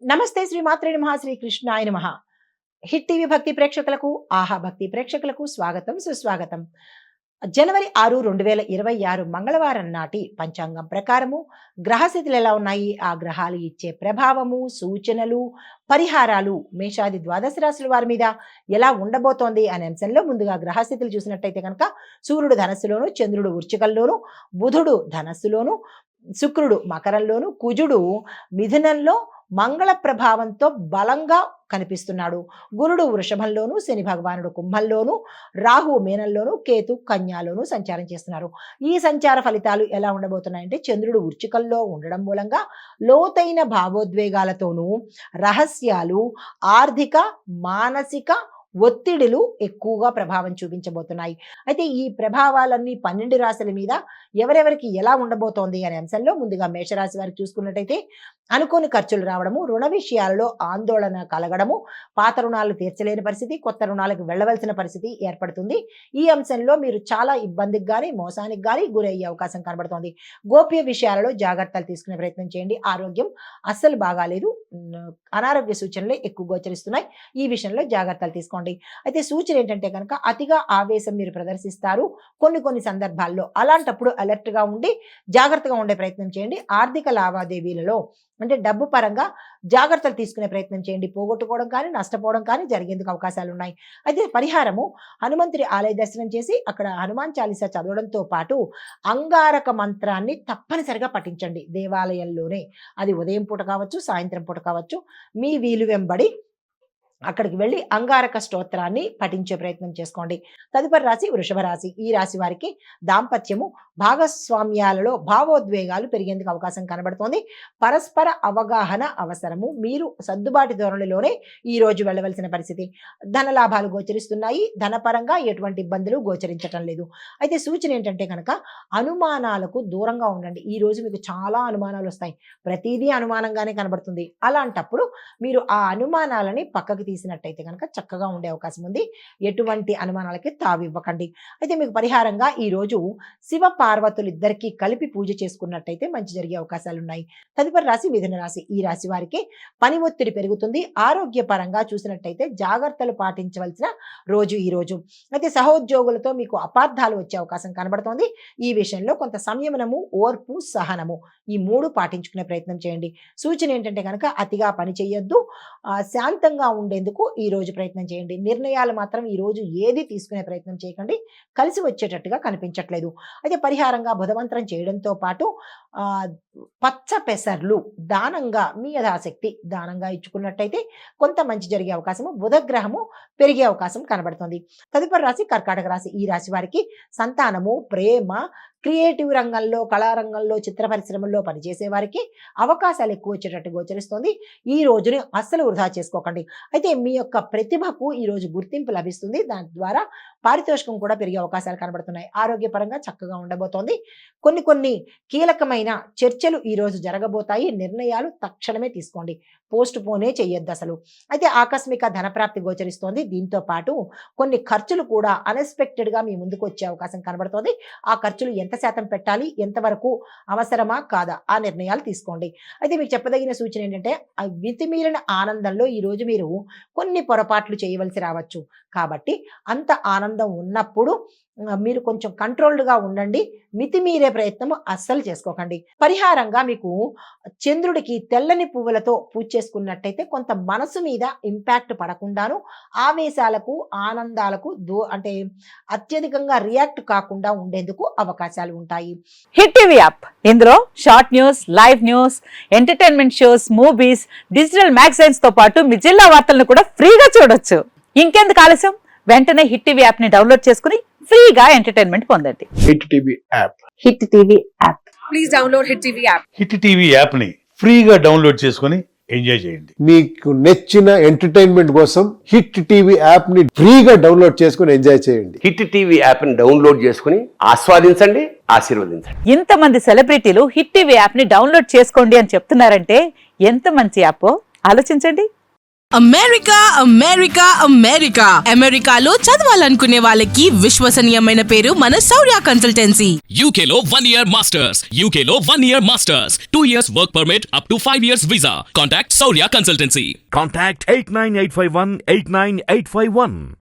నమస్తే శ్రీ మాత్రే నమః శ్రీ కృష్ణాయ నమః. హిట్ టీవీ భక్తి ప్రేక్షకులకు, ఆహా భక్తి ప్రేక్షకులకు స్వాగతం సుస్వాగతం. జనవరి 6, 2026 మంగళవారం నాటి పంచాంగం ప్రకారము గ్రహస్థితులు ఎలా ఉన్నాయి, ఆ గ్రహాలు ఇచ్చే ప్రభావము, సూచనలు, పరిహారాలు మేషాది ద్వాదశ రాశుల వారి మీద ఎలా ఉండబోతోంది అనే అంశంలో ముందుగా గ్రహస్థితులు చూసినట్టయితే కనుక సూర్యుడు ధనస్సులోను, చంద్రుడు వృశ్చికంలోను, బుధుడు ధనస్సులోను, శుక్రుడు మకరంలోను, కుజుడు మిథునంలో మంగళ ప్రభావంతో బలంగా కనిపిస్తున్నాడు. గురుడు వృషభంలోను, శని భగవానుడు కుంభంలోను, రాహు మీనంలోను, కేతు కన్యాలోను సంచారం చేస్తున్నారు. ఈ సంచార ఫలితాలు ఎలా ఉండబోతున్నాయంటే చంద్రుడు వృశ్చికంలో ఉండడం మూలంగా లోతైన భావోద్వేగాలతోనూ రహస్యాలు, ఆర్థిక, మానసిక ఒత్తిడులు ఎక్కువగా ప్రభావం చూపించబోతున్నాయి. అయితే ఈ ప్రభావాలన్నీ 12 రాశుల మీద ఎవరెవరికి ఎలా ఉండబోతోంది అనే అంశంలో ముందుగా మేషరాశి వారికి చూసుకున్నట్టయితే అనుకోని ఖర్చులు రావడము, రుణ విషయాలలో ఆందోళన కలగడము, పాత రుణాలు తీర్చలేని పరిస్థితి, కొత్త రుణాలకు వెళ్ళవలసిన పరిస్థితి ఏర్పడుతుంది. ఈ అంశంలో మీరు చాలా ఇబ్బందికి కానీ మోసానికి కానీ గురయ్యే అవకాశం కనబడుతోంది. గోప్య విషయాలలో జాగ్రత్తలు తీసుకునే ప్రయత్నం చేయండి. ఆరోగ్యం అస్సలు బాగాలేదు, అనారోగ్య సూచనలు ఎక్కువ గోచరిస్తున్నాయి. ఈ విషయంలో జాగ్రత్తలు తీసుకోండి. అయితే సూచన ఏంటంటే కనుక అతిగా ఆవేశం మీరు ప్రదర్శిస్తారు కొన్ని సందర్భాల్లో. అలాంటప్పుడు అలర్ట్ గా ఉండి జాగ్రత్తగా ఉండే ప్రయత్నం చేయండి. ఆర్థిక లావాదేవీలలో అంటే డబ్బు పరంగా జాగ్రత్తలు తీసుకునే ప్రయత్నం చేయండి. పోగొట్టుకోవడం కానీ నష్టపోవడం కానీ జరిగేందుకు అవకాశాలు ఉన్నాయి. అయితే పరిహారము హనుమంతుడి ఆలయ దర్శనం చేసి అక్కడ హనుమాన్ చాలీసా చదవడంతో పాటు అంగారక మంత్రాన్ని తప్పనిసరిగా పఠించండి. దేవాలయంలోనే, అది ఉదయం పూట కావచ్చు, సాయంత్రం పూట కావచ్చు, మీ వీలు వెంబడి అక్కడికి వెళ్ళి అంగారక స్తోత్రాన్ని పఠించే ప్రయత్నం చేసుకోండి. తదుపరి రాశి వృషభ రాశి. ఈ రాశి వారికి దాంపత్యము, భాగస్వామ్యాలలో భావోద్వేగాలు పెరిగేందుకు అవకాశం కనబడుతోంది. పరస్పర అవగాహన అవసరము. మీరు సర్దుబాటు ధోరణిలోనే ఈ రోజు వెళ్ళవలసిన పరిస్థితి. ధన లాభాలు గోచరిస్తున్నాయి. ధనపరంగా ఎటువంటి ఇబ్బందులు గోచరించటం లేదు. అయితే సూచన ఏంటంటే కనుక అనుమానాలకు దూరంగా ఉండండి. ఈ రోజు మీకు చాలా అనుమానాలు వస్తాయి. ప్రతిదీ అనుమానంగానే కనబడుతుంది. అలాంటప్పుడు మీరు ఆ అనుమానాలని పక్కకి తీసినట్టయితే కనుక చక్కగా ఉండే అవకాశం ఉంది. ఎటువంటి అనుమానాలకి తావివ్వకండి. అయితే మీకు పరిహారంగా ఈ రోజు శివ పార్వతులు ఇద్దరికీ కలిపి పూజ చేసుకున్నట్టయితే మంచి జరిగే అవకాశాలు ఉన్నాయి. తదుపరి రాశి మిథున రాశి. ఈ రాశి వారికి పని ఒత్తిడి పెరుగుతుంది. ఆరోగ్యపరంగా చూసినట్టయితే జాగ్రత్తలు పాటించవలసిన రోజు ఈ రోజు. అయితే సహోద్యోగులతో మీకు అపార్థాలు వచ్చే అవకాశం కనబడుతోంది. ఈ విషయంలో కొంత సంయమనము, ఓర్పు, సహనము ఈ 3 పాటించుకునే ప్రయత్నం చేయండి. సూచన ఏంటంటే కనుక అతిగా పని చేయొద్దు. శాంతంగా ఉండేందుకు ఈ రోజు ప్రయత్నం చేయండి. నిర్ణయాలు మాత్రం ఈ రోజు ఏది తీసుకునే ప్రయత్నం చేయకండి. కలిసి వచ్చేటట్టుగా కనిపించట్లేదు. అయితే పరిహారంగా బుధమంత్రం చేయడంతో పాటు పచ్చ పెసర్లు దానంగా మీ యథాశక్తి దానంగా ఇచ్చుకున్నట్టయితే కొంత మంచి జరిగే అవకాశము, బుధగ్రహము పెరిగే అవకాశం కనబడుతుంది. తదుపరి రాశి కర్కాటక రాశి. ఈ రాశి వారికి సంతానము, ప్రేమ, క్రియేటివ్ రంగంలో, కళారంగంలో, చిత్ర పరిశ్రమల్లో పనిచేసే వారికి అవకాశాలు ఎక్కువ వచ్చేటట్టు గోచరిస్తుంది. ఈ రోజుని అస్సలు వృధా చేసుకోకండి. అయితే మీ యొక్క ప్రతిభకు ఈ రోజు గుర్తింపు లభిస్తుంది. దాని ద్వారా పారితోషికం కూడా పెరిగే అవకాశాలు కనబడుతున్నాయి. ఆరోగ్యపరంగా చక్కగా ఉండబోతోంది. కొన్ని కీలకమైన చర్చలు ఈ రోజు జరగబోతాయి. నిర్ణయాలు తక్షణమే తీసుకోండి. పోస్ట్ పోనే చెయ్యొద్దు అసలు. అయితే ఆకస్మిక ధనప్రాప్తి గోచరిస్తోంది. దీంతో పాటు కొన్ని ఖర్చులు కూడా అన్ఎక్స్పెక్టెడ్ గా మీ ముందుకు వచ్చే అవకాశం కనబడుతోంది. ఆ ఖర్చులు ఎంత శాతం పెట్టాలి, ఎంతవరకు అవసరమా కాదా, ఆ నిర్ణయాలు తీసుకోండి. అయితే మీకు చెప్పదగిన సూచన ఏంటంటే మితిమీరిన ఆనందంలో ఈ రోజు మీరు కొన్ని పొరపాట్లు చేయవలసి రావచ్చు. కాబట్టి అంత ఆనందం ఉన్నప్పుడు మీరు కొంచెం కంట్రోల్డ్గా ఉండండి. మితిమీరే ప్రయత్నం అస్సలు చేసుకోకండి. పరిహారంగా మీకు చంద్రుడికి తెల్లని పువ్వులతో పూజ చేసుకున్నట్టయితే కొంత మనసు మీద ఇంపాక్ట్ పడకుండాను ఆవేశాలకు, ఆనందాలకు అంటే అత్యధికంగా రియాక్ట్ కాకుండా ఉండేందుకు అవకాశాలు ఉంటాయి. హిట్ టీవీ యాప్, ఇందులో short news, live news, entertainment shows, movies, digital magazines తో పాటు మీ జిల్లా వార్తలను కూడా ఫ్రీగా చూడొచ్చు. ఇంకెందుకు ఆలస్యం, వెంటనే హిట్ టీవీ యాప్ ని డౌన్లోడ్ చేసుకుని ఫ్రీగా ఎంటర్టైన్మెంట్ పొందండి. Hit TV app. Hit TV app. Please download hit TV app. Hit TV app ని ఫ్రీగా డౌన్లోడ్ చేసుకొని ఎంజాయ్ చేయండి. మీకు నచ్చిన ఎంటర్టైన్మెంట్ కోసం హిట్ టీవీ యాప్ ని ఫ్రీగా డౌన్లోడ్ చేసుకొని ఎంజాయ్ చేయండి. హిట్ టీవీ యాప్ ని డౌన్లోడ్ చేసుకుని ఆస్వాదించండి, ఆశీర్వదించండి. ఇంతమంది సెలబ్రిటీలు హిట్ టీవీ యాప్ ని డౌన్లోడ్ చేసుకోండి అని చెప్తున్నారంటే ఎంత మంచి యాప్ ఆలోచించండి. అమెరికా అమెరికా అమెరికా అమెరికాలో చదవాలనుకునే వాళ్ళకి విశ్వసనీయమైన పేరు మన శౌర్య కన్సల్టెన్సీ. UK లో 1 year masters. UK లో 1 year masters. 2 years work permit up to 5 years visa. Contact Saurya Consultancy. Contact 89851 89851.